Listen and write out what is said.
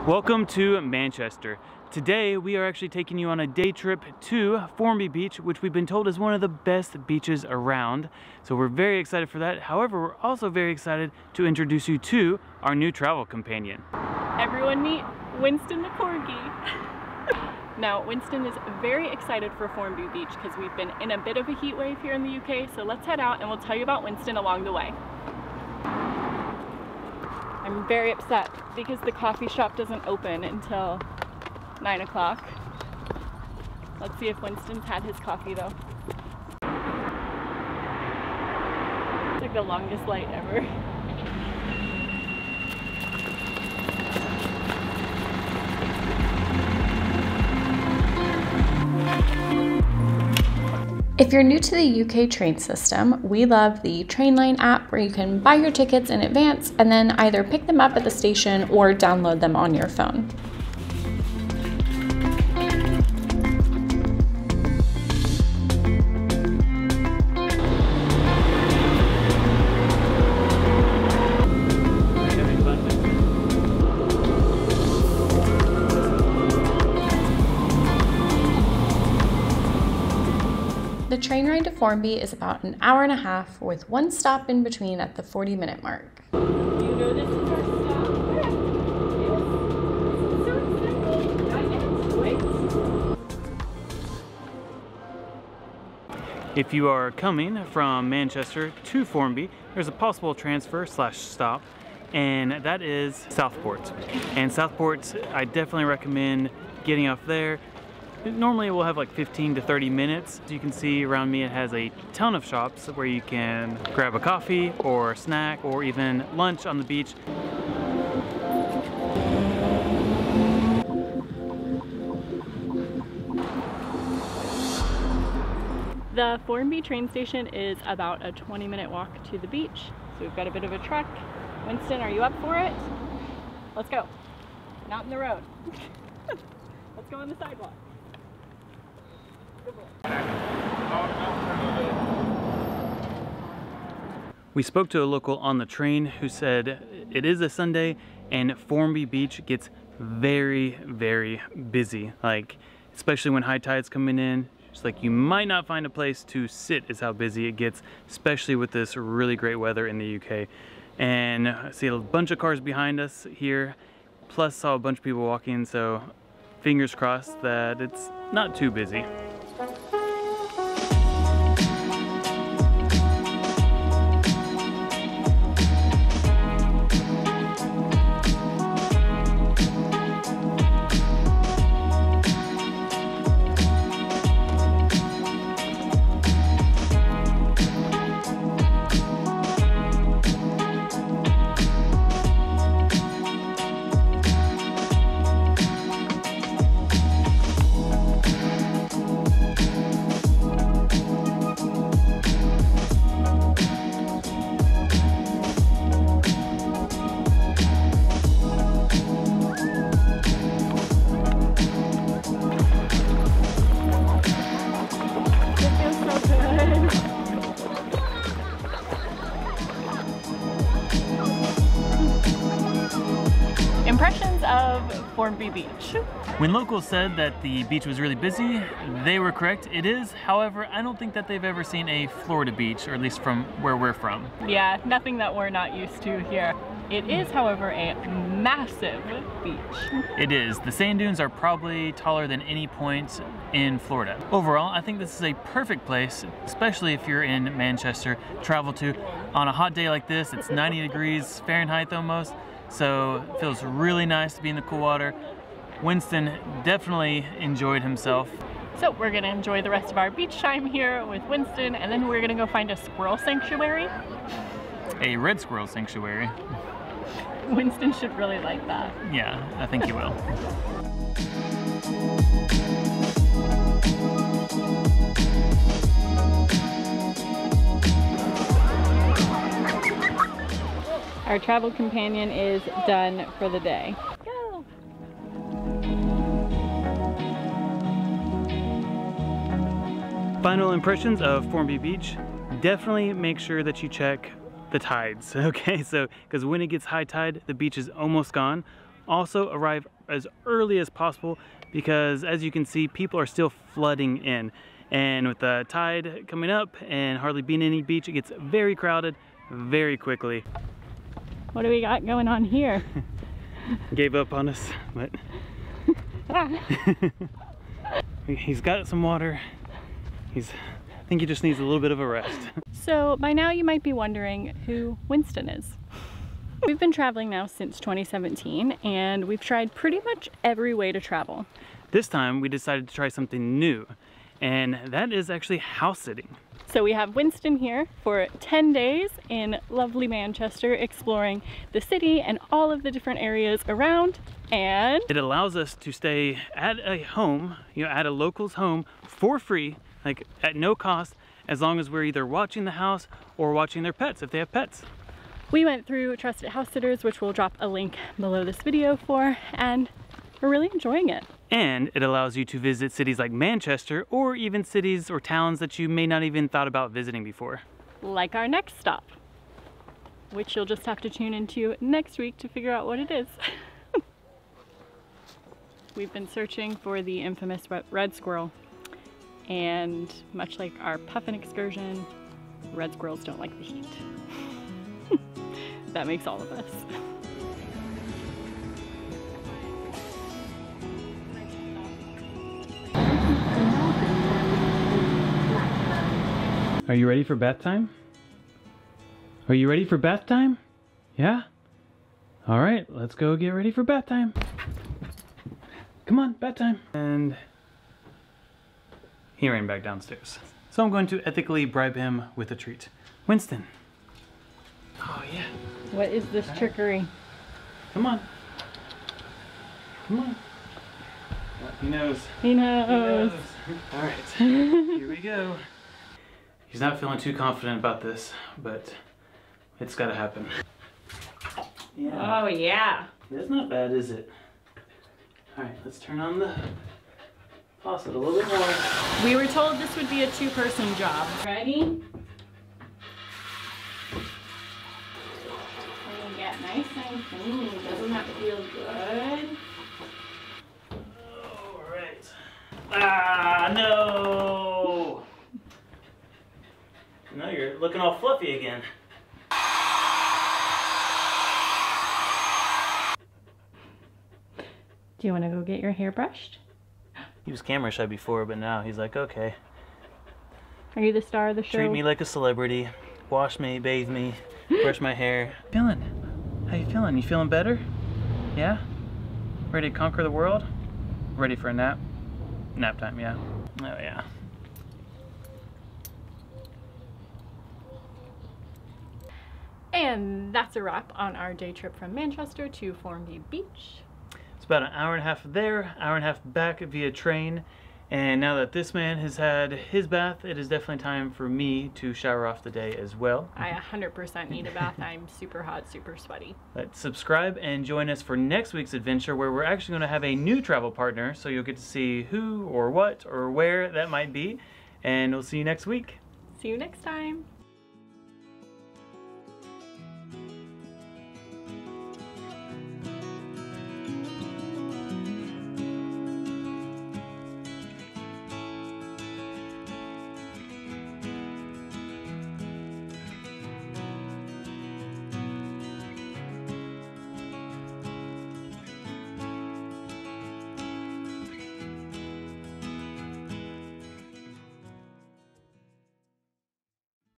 Welcome to Manchester. Today we are actually taking you on a day trip to Formby Beach, which we've been told is one of the best beaches around. So we're very excited for that. However, we're also very excited to introduce you to our new travel companion. Everyone meet Winston the Corgi. Now, Winston is very excited for Formby Beach because we've been in a bit of a heat wave here in the UK, so let's head out and we'll tell you about Winston along the way. I'm very upset because the coffee shop doesn't open until 9 o'clock. Let's see if Winston's had his coffee though. It's like the longest light ever. If you're new to the UK train system, we love the Trainline app where you can buy your tickets in advance and then either pick them up at the station or download them on your phone. The train ride to Formby is about an hour and a half with one stop in between at the 40-minute mark. You know this is our stop. If you are coming from Manchester to Formby, there's a possible transfer/stop, and that is Southport. And Southport, I definitely recommend getting off there. Normally we'll have like 15 to 30 minutes. As you can see around me, it has a ton of shops where you can grab a coffee or a snack or even lunch on the beach. The Formby train station is about a 20-minute walk to the beach. So we've got a bit of a trek. Winston, are you up for it? Let's go. Not in the road. Let's go on the sidewalk. We spoke to a local on the train who said it is a Sunday and Formby Beach gets very, very busy. Like, especially when high tide's coming in, it's like you might not find a place to sit is how busy it gets, especially with this really great weather in the UK. And I see a bunch of cars behind us here, plus saw a bunch of people walking, so fingers crossed that it's not too busy. Impressions of Formby Beach. When locals said that the beach was really busy, they were correct. It is. However, I don't think that they've ever seen a Florida beach, or at least from where we're from. Yeah, nothing that we're not used to here. It is, however, a massive beach. It is. The sand dunes are probably taller than any point in Florida. Overall, I think this is a perfect place, especially if you're in Manchester, travel to. On a hot day like this, it's 90 degrees Fahrenheit almost. So it feels really nice to be in the cool water. Winston definitely enjoyed himself. So we're gonna enjoy the rest of our beach time here with Winston, and then we're gonna go find a squirrel sanctuary. A red squirrel sanctuary. Winston should really like that. Yeah, I think he will. Our travel companion is done for the day. Go! Final impressions of Formby Beach. Definitely make sure that you check the tides, okay? So, because when it gets high tide, the beach is almost gone. Also arrive as early as possible because as you can see, people are still flooding in. And with the tide coming up and hardly being any beach, it gets very crowded very quickly. What do we got going on here? Gave up on us, but he's got some water. I think he just needs a little bit of a rest. So by now you might be wondering who Winston is. We've been traveling now since 2017 and we've tried pretty much every way to travel. This time we decided to try something new, and that is actually house sitting. So we have Winston here for 10 days in lovely Manchester, exploring the city and all of the different areas around, and it allows us to stay at a home, at a local's home for free, like at no cost, as long as we're either watching the house or watching their pets if they have pets. We went through TrustedHousitters, which we'll drop a link below this video for, and we're really enjoying it. And it allows you to visit cities like Manchester or even cities or towns that you may not even thought about visiting before. Like our next stop, which you'll just have to tune into next week to figure out what it is. We've been searching for the infamous red squirrel, and much like our puffin excursion, red squirrels don't like the heat. That makes all of us. Are you ready for bath time? Are you ready for bath time? Yeah? All right, let's go get ready for bath time. Come on, bath time. And he ran back downstairs. So I'm going to ethically bribe him with a treat. Winston. Oh yeah. What is this trickery? Come on. Come on. He knows. He knows. All right, here we go. He's not feeling too confident about this, but it's gotta happen. Yeah. Oh yeah. That's not bad, is it? All right, let's turn on the faucet a little bit more. We were told this would be a two-person job. Ready? Get nice and clean. Doesn't that feel good? All right. Ah, no! Now you're looking all fluffy again. Do you want to go get your hair brushed? He was camera shy before, but now he's like, okay. Are you the star of the show? Treat me like a celebrity. Wash me, bathe me, brush my hair. Feeling? How you feeling? You feeling better? Yeah? Ready to conquer the world? Ready for a nap? Nap time, yeah. Oh yeah. And that's a wrap on our day trip from Manchester to Formby Beach. It's about an hour and a half there, hour and a half back via train. And now that this man has had his bath, it is definitely time for me to shower off the day as well. I 100% need a bath. I'm super hot, super sweaty. But subscribe and join us for next week's adventure, where we're actually going to have a new travel partner, so you'll get to see who or what or where that might be. And we'll see you next week. See you next time.